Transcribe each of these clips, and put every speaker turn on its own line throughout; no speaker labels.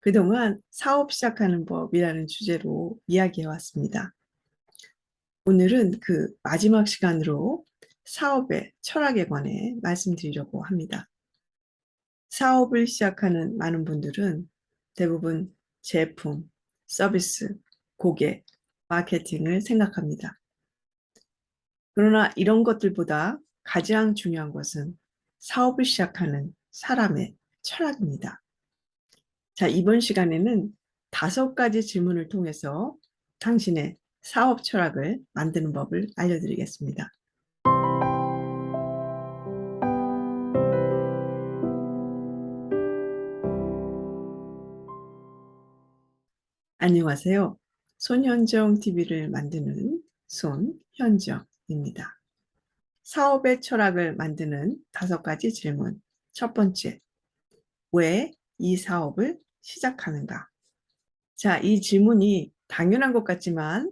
그동안 사업 시작하는 법이라는 주제로 이야기해 왔습니다. 오늘은 그 마지막 시간으로 사업의 철학에 관해 말씀드리려고 합니다. 사업을 시작하는 많은 분들은 대부분 제품, 서비스, 고객, 마케팅을 생각합니다. 그러나 이런 것들보다 가장 중요한 것은 사업을 시작하는 사람의 철학입니다. 자, 이번 시간에는 5가지 질문을 통해서 당신의 사업 철학을 만드는 법을 알려드리겠습니다. 안녕하세요. 손현정 TV를 만드는 손현정입니다. 사업의 철학을 만드는 5가지 질문. 첫 번째, 왜 이 사업을 시작하는가? 자, 이 질문이 당연한 것 같지만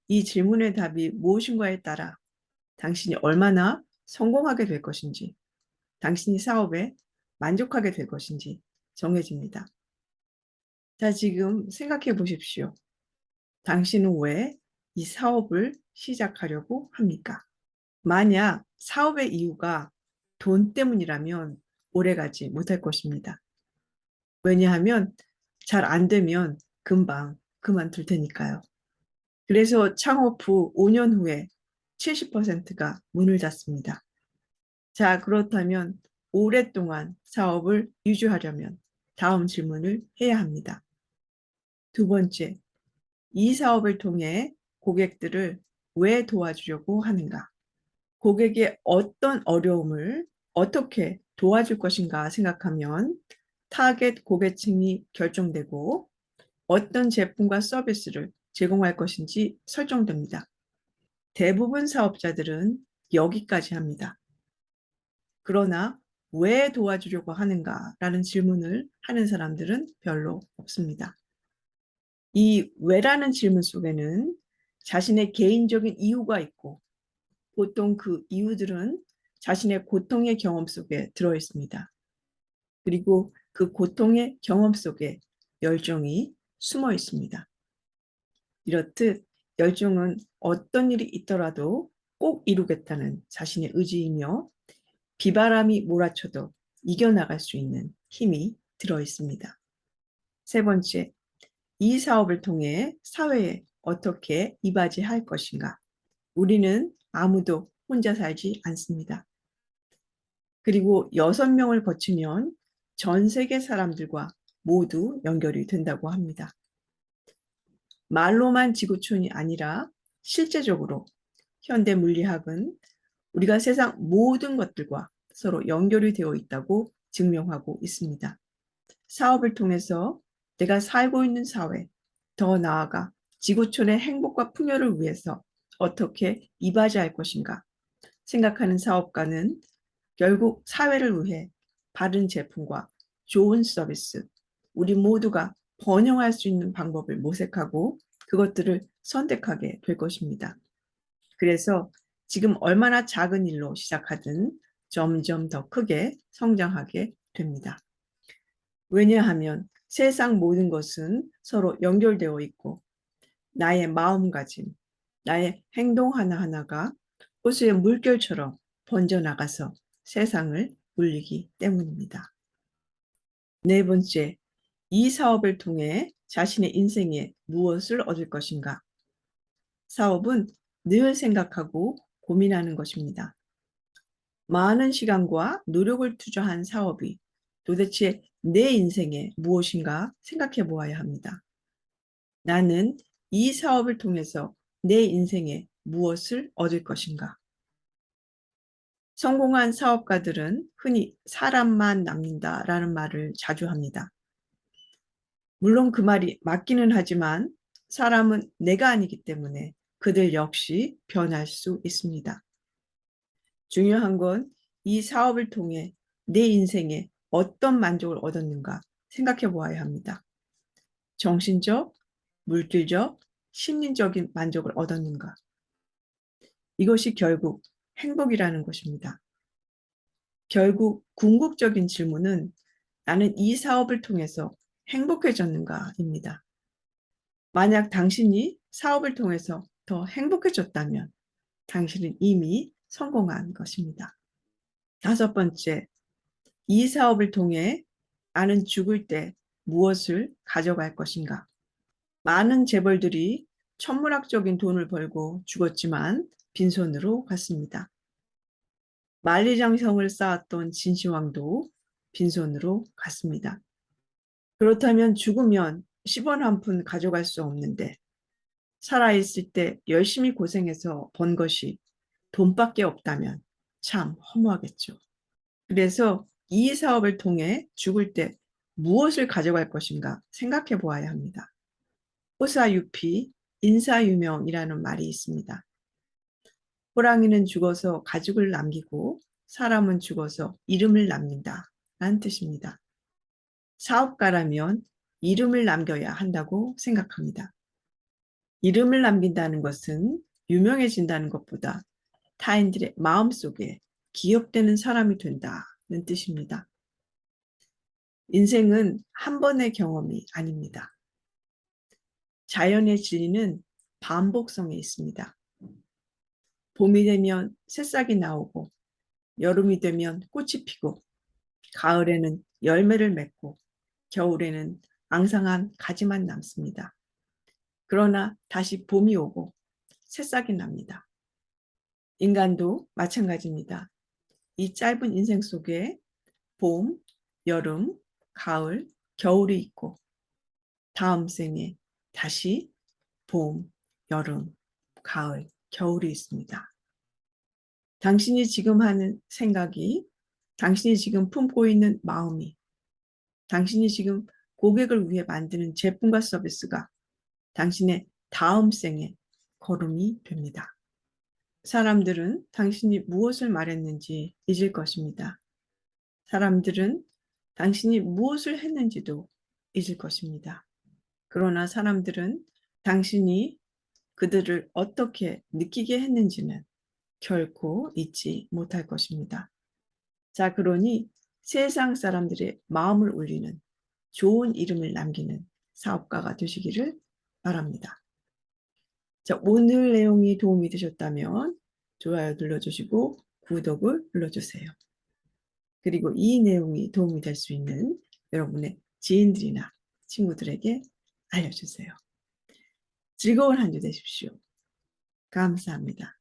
이 질문의 답이 무엇인가에 따라 당신이 얼마나 성공하게 될 것인지, 당신이 사업에 만족하게 될 것인지 정해집니다. 자, 지금 생각해 보십시오. 당신은 왜 이 사업을 시작하려고 합니까? 만약 사업의 이유가 돈 때문이라면 오래가지 못할 것입니다. 왜냐하면 잘 안 되면 금방 그만둘 테니까요. 그래서 창업 후 5년 후에 70%가 문을 닫습니다. 자, 그렇다면 오랫동안 사업을 유지하려면 다음 질문을 해야 합니다. 두 번째, 이 사업을 통해 고객들을 왜 도와주려고 하는가? 고객의 어떤 어려움을 어떻게 도와줄 것인가 생각하면 타겟 고객층이 결정되고 어떤 제품과 서비스를 제공할 것인지 설정됩니다. 대부분 사업자들은 여기까지 합니다. 그러나 왜 도와주려고 하는가라는 질문을 하는 사람들은 별로 없습니다. 이 왜라는 질문 속에는 자신의 개인적인 이유가 있고 보통 그 이유들은 자신의 고통의 경험 속에 들어 있습니다. 그리고 그 고통의 경험 속에 열정이 숨어 있습니다. 이렇듯 열정은 어떤 일이 있더라도 꼭 이루겠다는 자신의 의지이며 비바람이 몰아쳐도 이겨나갈 수 있는 힘이 들어 있습니다. 세 번째, 이 사업을 통해 사회에 어떻게 이바지할 것인가? 우리는 아무도 혼자 살지 않습니다. 그리고 6명을 거치면 전 세계 사람들과 모두 연결이 된다고 합니다. 말로만 지구촌이 아니라 실제적으로 현대 물리학은 우리가 세상 모든 것들과 서로 연결이 되어 있다고 증명하고 있습니다. 사업을 통해서 내가 살고 있는 사회, 더 나아가 지구촌의 행복과 풍요를 위해서 어떻게 이바지할 것인가 생각하는 사업가는 결국 사회를 위해 바른 제품과 좋은 서비스, 우리 모두가 번영할 수 있는 방법을 모색하고 그것들을 선택하게 될 것입니다. 그래서 지금 얼마나 작은 일로 시작하든 점점 더 크게 성장하게 됩니다. 왜냐하면 세상 모든 것은 서로 연결되어 있고 나의 마음가짐, 나의 행동 하나하나가 호수의 물결처럼 번져나가서 세상을 울리기 때문입니다. 네 번째, 이 사업을 통해 자신의 인생에 무엇을 얻을 것인가? 사업은 늘 생각하고 고민하는 것입니다. 많은 시간과 노력을 투자한 사업이 도대체 내 인생에 무엇인가 생각해 보아야 합니다. 나는 이 사업을 통해서 내 인생에 무엇을 얻을 것인가? 성공한 사업가들은 흔히 사람만 남는다라는 말을 자주 합니다. 물론 그 말이 맞기는 하지만 사람은 내가 아니기 때문에 그들 역시 변할 수 있습니다. 중요한 건 이 사업을 통해 내 인생에 어떤 만족을 얻었는가 생각해 보아야 합니다. 정신적, 물질적, 심리적인 만족을 얻었는가. 이것이 결국 행복이라는 것입니다. 결국 궁극적인 질문은 나는 이 사업을 통해서 행복해졌는가입니다. 만약 당신이 사업을 통해서 더 행복해졌다면 당신은 이미 성공한 것입니다. 다섯 번째, 이 사업을 통해 나는 죽을 때 무엇을 가져갈 것인가? 많은 재벌들이 천문학적인 돈을 벌고 죽었지만 빈손으로 갔습니다. 만리장성을 쌓았던 진시황도 빈손으로 갔습니다. 그렇다면 죽으면 10원 한 푼 가져갈 수 없는데 살아있을 때 열심히 고생해서 번 것이 돈밖에 없다면 참 허무하겠죠. 그래서 이 사업을 통해 죽을 때 무엇을 가져갈 것인가 생각해 보아야 합니다. 호사유피, 인사유명이라는 말이 있습니다. 호랑이는 죽어서 가죽을 남기고 사람은 죽어서 이름을 남긴다 라는 뜻입니다. 사업가라면 이름을 남겨야 한다고 생각합니다. 이름을 남긴다는 것은 유명해진다는 것보다 타인들의 마음속에 기억되는 사람이 된다는 뜻입니다. 인생은 한 번의 경험이 아닙니다. 자연의 진리는 반복성에 있습니다. 봄이 되면 새싹이 나오고 여름이 되면 꽃이 피고 가을에는 열매를 맺고 겨울에는 앙상한 가지만 남습니다. 그러나 다시 봄이 오고 새싹이 납니다. 인간도 마찬가지입니다. 이 짧은 인생 속에 봄, 여름, 가을, 겨울이 있고 다음 생에 다시 봄, 여름, 가을, 겨울이 있습니다. 당신이 지금 하는 생각이, 당신이 지금 품고 있는 마음이, 당신이 지금 고객을 위해 만드는 제품과 서비스가 당신의 다음 생에 걸음이 됩니다. 사람들은 당신이 무엇을 말했는지 잊을 것입니다. 사람들은 당신이 무엇을 했는지도 잊을 것입니다. 그러나 사람들은 당신이 그들을 어떻게 느끼게 했는지는 결코 잊지 못할 것입니다. 자, 그러니 세상 사람들의 마음을 울리는 좋은 이름을 남기는 사업가가 되시기를 바랍니다. 자, 오늘 내용이 도움이 되셨다면 좋아요 눌러주시고 구독을 눌러주세요. 그리고 이 내용이 도움이 될 수 있는 여러분의 지인들이나 친구들에게 알려주세요. 즐거운 한 주 되십시오. 감사합니다.